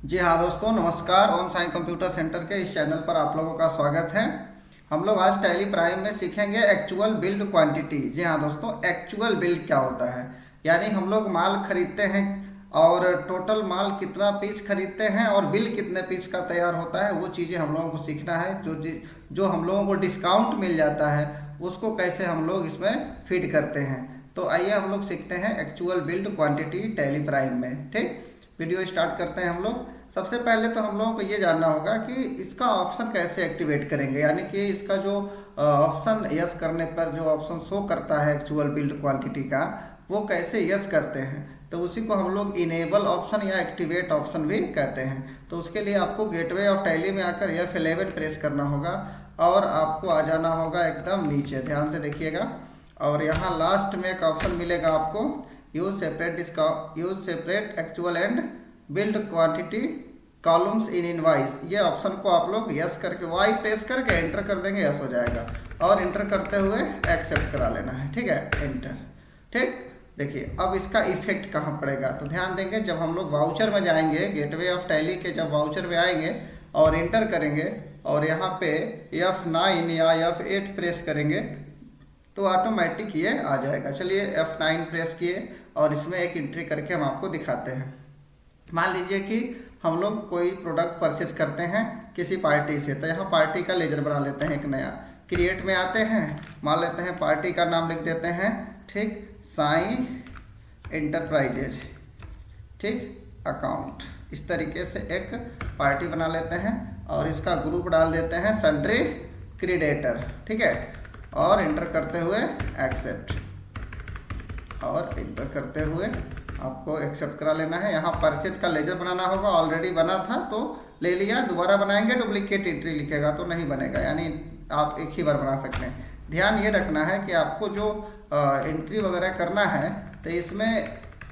जी हाँ दोस्तों, नमस्कार। ओम साई कंप्यूटर सेंटर के इस चैनल पर आप लोगों का स्वागत है। हम लोग आज टैली प्राइम में सीखेंगे एक्चुअल बिल्ड क्वांटिटी। जी हाँ दोस्तों, एक्चुअल बिल्ड क्या होता है, यानी हम लोग माल खरीदते हैं और टोटल माल कितना पीस खरीदते हैं और बिल कितने पीस का तैयार होता है, वो चीज़ें हम लोगों को सीखना है। जो हम लोगों को डिस्काउंट मिल जाता है उसको कैसे हम लोग इसमें फिट करते हैं। तो आइए हम लोग सीखते हैं actual build quantity tally prime में। ठीक, वीडियो स्टार्ट करते हैं हम लोग। सबसे पहले तो हम लोगों को ये जानना होगा कि इसका ऑप्शन कैसे एक्टिवेट करेंगे, यानी कि इसका जो ऑप्शन यस करने पर जो ऑप्शन शो करता है एक्चुअल बिल्ड क्वांटिटी का, वो कैसे यस करते हैं। तो उसी को हम लोग इनेबल ऑप्शन या एक्टिवेट ऑप्शन भी कहते हैं। तो उसके लिए आपको गेटवे ऑफ टैली में आकर F11 प्रेस करना होगा और आपको आ जाना होगा एकदम नीचे, ध्यान से देखिएगा। और यहाँ लास्ट में एक ऑप्शन मिलेगा आपको, use separate actual and build quantity columns in invoice. ये ऑप्शन को आप लोग यस करके वाई प्रेस करके एंटर कर देंगे, यस हो जाएगा। और एंटर करते हुए एक्सेप्ट करा लेना है, ठीक है, एंटर। ठीक, देखिए अब इसका इफेक्ट कहाँ पड़ेगा, तो ध्यान देंगे जब हम लोग वाउचर में जाएंगे, गेटवे ऑफ टैली के जब वाउचर में आएंगे और एंटर करेंगे और यहाँ पे F9 या F8 प्रेस करेंगे तो ऑटोमेटिक ये आ जाएगा। चलिए F9 प्रेस किए और इसमें एक एंट्री करके हम आपको दिखाते हैं। मान लीजिए कि हम लोग कोई प्रोडक्ट परचेज करते हैं किसी पार्टी से, तो यहाँ पार्टी का लेजर बना लेते हैं एक नया। क्रिएट में आते हैं, मान लेते हैं पार्टी का नाम लिख देते हैं, ठीक, साई एंटरप्राइजेज, ठीक, अकाउंट। इस तरीके से एक पार्टी बना लेते हैं और इसका ग्रुप डाल देते हैं सन्ड्री क्रीडेटर, ठीक है। और एंटर करते हुए एक्सेप्ट, और एंटर करते हुए आपको एक्सेप्ट करा लेना है। यहाँ परचेज का लेजर बनाना होगा, ऑलरेडी बना था तो ले लिया, दोबारा बनाएंगे डुप्लीकेट एंट्री लिखेगा तो नहीं बनेगा, यानी आप एक ही बार बना सकते हैं। ध्यान ये रखना है कि आपको जो एंट्री वगैरह करना है तो इसमें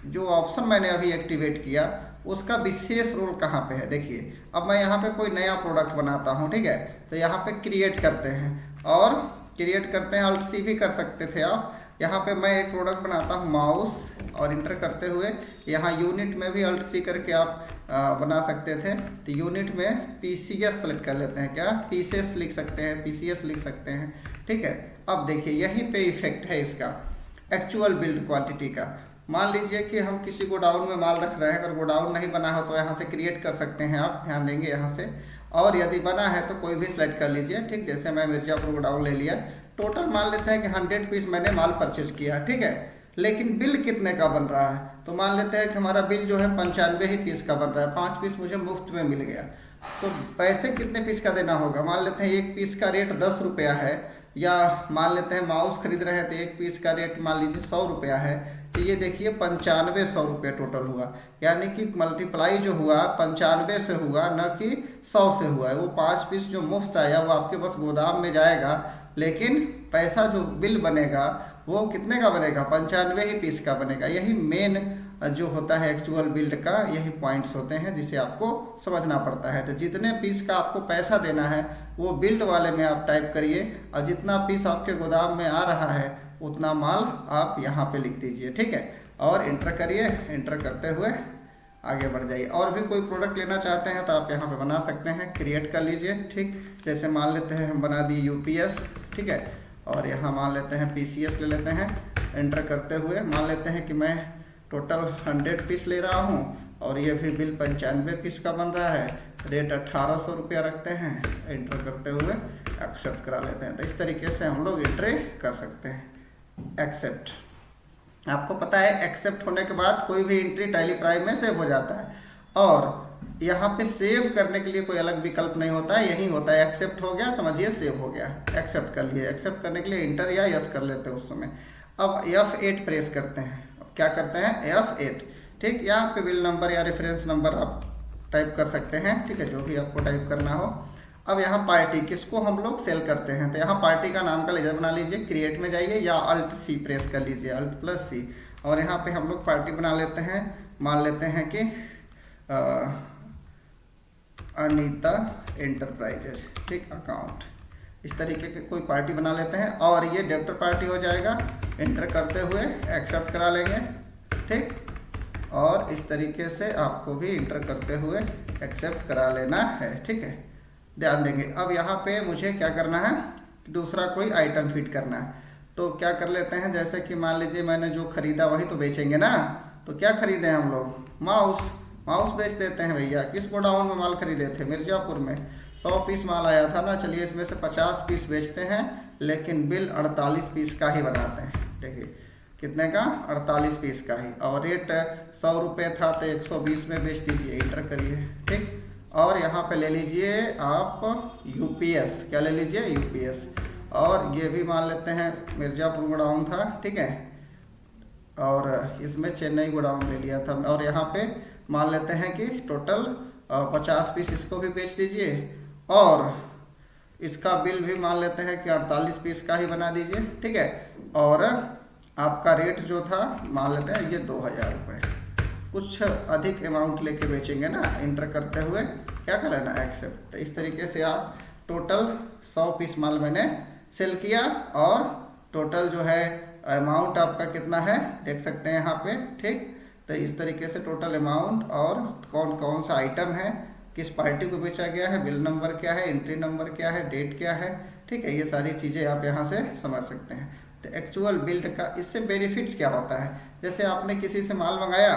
जो ऑप्शन मैंने अभी एक्टिवेट किया उसका विशेष रोल कहाँ पे है। देखिए अब मैं यहाँ पे कोई नया प्रोडक्ट बनाता हूँ, ठीक है, तो यहाँ पे क्रिएट करते हैं और क्रिएट करते हैं, Alt+C भी कर सकते थे आप। यहाँ पे मैं एक प्रोडक्ट बनाता हूँ माउस और इंटर करते हुए यहाँ यूनिट में भी Alt+C करके आप बना सकते थे। तो यूनिट में PCS सेलेक्ट कर लेते हैं, क्या पीसेस लिख सकते हैं, PCS लिख सकते हैं, ठीक है। अब देखिए यहीं पे इफेक्ट है इसका एक्चुअल बिल्ड क्वांटिटी का। मान लीजिए कि हम किसी गोडाउन में माल रख रहे हैं, अगर गोडाउन नहीं बना हो तो यहाँ से क्रिएट कर सकते हैं आप, ध्यान देंगे यहाँ से। और यदि बना है तो कोई भी सिलेक्ट कर लीजिए, ठीक, जैसे मैं मिर्जापुर गोडाउन ले लिया। टोटल मान लेते हैं कि 100 पीस मैंने माल परचेज किया, ठीक है, लेकिन बिल कितने का बन रहा है, तो मान लेते हैं कि हमारा बिल जो है 95 ही पीस का बन रहा है, 5 पीस मुझे मुफ्त में मिल गया। तो पैसे कितने पीस का देना होगा, मान लेते हैं एक पीस का रेट 10 रुपया है, या मान लेते हैं माउस खरीद रहे हैं तो एक पीस का रेट मान लीजिए 100 रुपया है, तो ये देखिए 9500 रुपये टोटल हुआ, यानी कि मल्टीप्लाई जो हुआ 95 से हुआ, न कि 100 से हुआ है। वो 5 पीस जो मुफ्त आया वो आपके पास गोदाम में जाएगा, लेकिन पैसा जो बिल बनेगा वो कितने का बनेगा, 95 ही पीस का बनेगा। यही मेन जो होता है एक्चुअल बिल्ड का, यही पॉइंट्स होते हैं जिसे आपको समझना पड़ता है। तो जितने पीस का आपको पैसा देना है वो बिल्ड वाले में आप टाइप करिए, और जितना पीस आपके गोदाम में आ रहा है उतना माल आप यहाँ पे लिख दीजिए, ठीक है, और एंटर करिए। एंटर करते हुए आगे बढ़ जाइए। और भी कोई प्रोडक्ट लेना चाहते हैं तो आप यहाँ पे बना सकते हैं, क्रिएट कर लीजिए, ठीक, जैसे मान लेते हैं हम बना दिए UPS, ठीक है, और यहाँ मान लेते हैं PCS ले लेते हैं। एंटर करते हुए मान लेते हैं कि मैं टोटल 100 पीस ले रहा हूँ और ये भी बिल 95 पीस का बन रहा है, रेट 1800 रुपया रखते हैं। एंटर करते हुए एक्सेप्ट करा लेते हैं। तो इस तरीके से हम लोग एंट्री कर सकते हैं। एक्सेप्ट, आपको पता है एक्सेप्ट होने के बाद कोई भी एंट्री टैली प्राइम में सेव हो जाता है, और यहाँ पे सेव करने के लिए कोई अलग विकल्प नहीं होता है, यही होता है एक्सेप्ट हो गया, समझिए सेव हो गया। एक्सेप्ट कर लिए, एक्सेप्ट करने के लिए इंटर या यस कर लेते हैं उस समय। अब F8 प्रेस करते हैं, अब क्या करते हैं F8, ठीक, यहाँ पे बिल नंबर या रेफरेंस नंबर आप टाइप कर सकते हैं, ठीक है, जो भी आपको टाइप करना हो। अब यहाँ पार्टी किसको हम लोग सेल करते हैं, तो यहाँ पार्टी का नाम का लेजर बना लीजिए, क्रिएट में जाइए या Alt+C प्रेस कर लीजिए, Alt+C, और यहाँ पे हम लोग पार्टी बना लेते हैं। मान लेते हैं कि अनीता एंटरप्राइजेज, ठीक, अकाउंट। इस तरीके के कोई पार्टी बना लेते हैं और ये डेब्टर पार्टी हो जाएगा। एंटर करते हुए एक्सेप्ट करा लेंगे, ठीक, और इस तरीके से आपको भी इंटर करते हुए एक्सेप्ट करा लेना है। ठीक है, ध्यान देंगे। अब यहाँ पे मुझे क्या करना है, दूसरा कोई आइटम फिट करना है। तो क्या कर लेते हैं, जैसे कि मान लीजिए मैंने जो खरीदा वही तो बेचेंगे ना। तो क्या खरीदे हम लोग, माउस। माउस बेच देते हैं भैया। किस गोडाउन में माल खरीदे थे, मिर्ज़ापुर में 100 पीस माल आया था ना। चलिए इसमें से 50 पीस बेचते हैं, लेकिन बिल 48 पीस का ही बनाते हैं। देखिए कितने का, 48 पीस का ही। और रेट 100 रुपये था तो 120 में बेच दीजिए, इंटर करिए। ठीक, और यहाँ पे ले लीजिए आप यूपीएस। क्या ले लीजिए, यूपीएस। और ये भी मान लेते हैं मिर्ज़ापुर गोडाउन था। ठीक है, और इसमें चेन्नई गोडाउन ले लिया था। और यहाँ पे मान लेते हैं कि टोटल 50 पीस इसको भी बेच दीजिए, और इसका बिल भी मान लेते हैं कि 48 पीस का ही बना दीजिए। ठीक है, और आपका रेट जो था मान लेते हैं ये 2000 रुपये। कुछ अधिक अमाउंट लेके बेचेंगे ना, इंटर करते हुए क्या कर लेना, एक्सेप्ट। तो इस तरीके से आप टोटल 100 पीस माल मैंने सेल किया, और टोटल जो है अमाउंट आपका कितना है देख सकते हैं यहाँ पे। ठीक, तो इस तरीके से टोटल अमाउंट और कौन कौन सा आइटम है, किस पार्टी को बेचा गया है, बिल नंबर क्या है, एंट्री नंबर क्या है, डेट क्या है। ठीक है, ये सारी चीज़ें आप यहाँ से समझ सकते हैं। तो एक्चुअल बिल्ड का इससे बेनिफिट्स क्या होता है, जैसे आपने किसी से माल मंगाया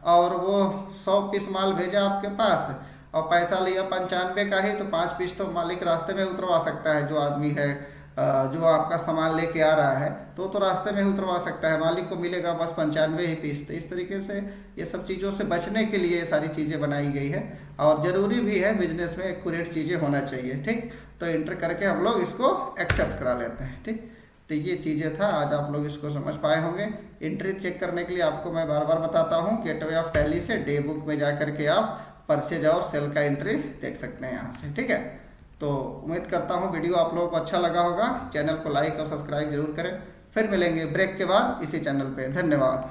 और वो 100 पीस माल भेजा आपके पास और पैसा लिया 95 का ही, तो 5 पीस तो मालिक रास्ते में उतरवा सकता है। जो आदमी है जो आपका सामान लेके आ रहा है तो रास्ते में ही उतरवा सकता है, मालिक को मिलेगा बस 95 ही पीस। तो इस तरीके से ये सब चीज़ों से बचने के लिए ये सारी चीज़ें बनाई गई है, और ज़रूरी भी है बिजनेस में एक्यूरेट चीज़ें होना चाहिए। ठीक, तो इंटर करके हम लोग इसको एक्सेप्ट करा लेते हैं। ठीक, तो ये चीज़ें था, आज आप लोग इसको समझ पाए होंगे। एंट्री चेक करने के लिए आपको मैं बार बार बताता हूँ, गेटवे ऑफ टैली से डे बुक में जा करके आप परचेज और सेल का एंट्री देख सकते हैं यहाँ से। ठीक है, तो उम्मीद करता हूँ वीडियो आप लोगों को अच्छा लगा होगा। चैनल को लाइक और सब्सक्राइब जरूर करें। फिर मिलेंगे ब्रेक के बाद इसी चैनल पे। धन्यवाद।